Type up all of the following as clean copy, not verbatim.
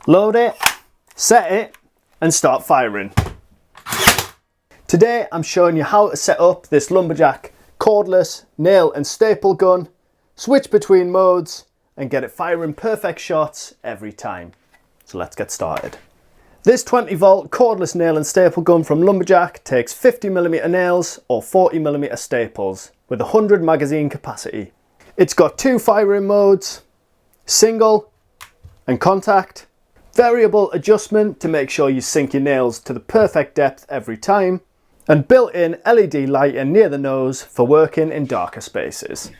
Load it, set it, and start firing. Today I'm showing you how to set up this Lumberjack cordless nail and staple gun, switch between modes, and get it firing perfect shots every time. So let's get started. This 20 volt cordless nail and staple gun from Lumberjack takes 50mm nails or 40mm staples with 100 magazine capacity. It's got two firing modes, single and contact, variable adjustment to make sure you sink your nails to the perfect depth every time, and built-in LED lighting near the nose for working in darker spaces.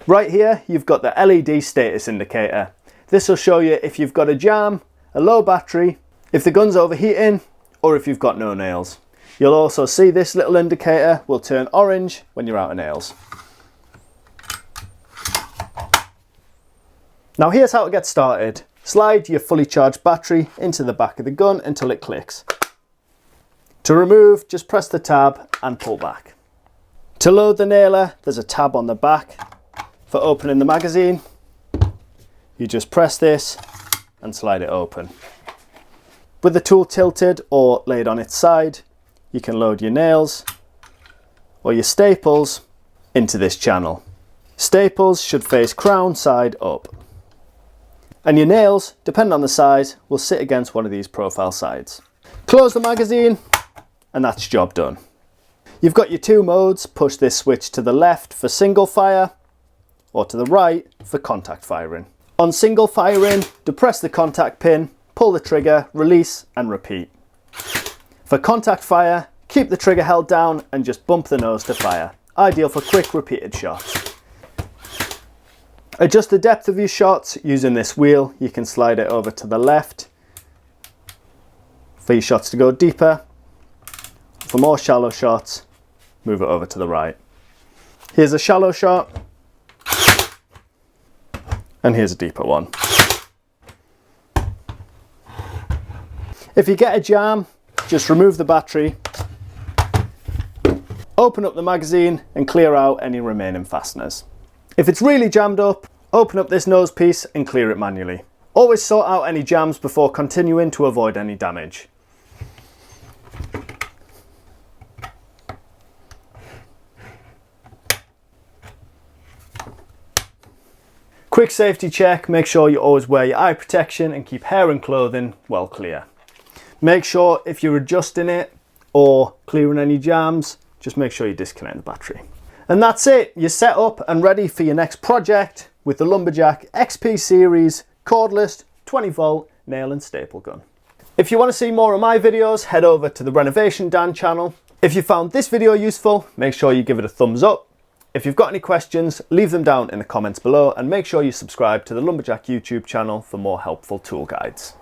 Right here you've got the LED status indicator. This will show you if you've got a jam, a low battery, if the gun's overheating, or if you've got no nails. You'll also see this little indicator will turn orange when you're out of nails. Now here's how to get started. Slide your fully charged battery into the back of the gun until it clicks. To remove, just press the tab and pull back. To load the nailer, there's a tab on the back. For opening the magazine, you just press this and slide it open. With the tool tilted or laid on its side, you can load your nails or your staples into this channel. Staples should face crown side up. And your nails, depending on the size, will sit against one of these profile sides. Close the magazine and that's job done. You've got your two modes. Push this switch to the left for single fire or to the right for contact firing. On single firing, depress the contact pin, pull the trigger, release and repeat. For contact fire, keep the trigger held down and just bump the nose to fire. Ideal for quick repeated shots. Adjust the depth of your shots using this wheel. You can slide it over to the left for your shots to go deeper. For more shallow shots, move it over to the right. Here's a shallow shot. And here's a deeper one. If you get a jam, just remove the battery, open up the magazine and clear out any remaining fasteners. If it's really jammed up, open up this nose piece and clear it manually. Always sort out any jams before continuing to avoid any damage. Quick safety check, make sure you always wear your eye protection and keep hair and clothing well clear. Make sure if you're adjusting it or clearing any jams, just make sure you disconnect the battery. And that's it, you're set up and ready for your next project with the Lumberjack XP Series cordless 20 volt nail and staple gun. If you want to see more of my videos, head over to the Renovation Dan channel. If you found this video useful, make sure you give it a thumbs up. If you've got any questions, leave them down in the comments below and make sure you subscribe to the Lumberjack YouTube channel for more helpful tool guides.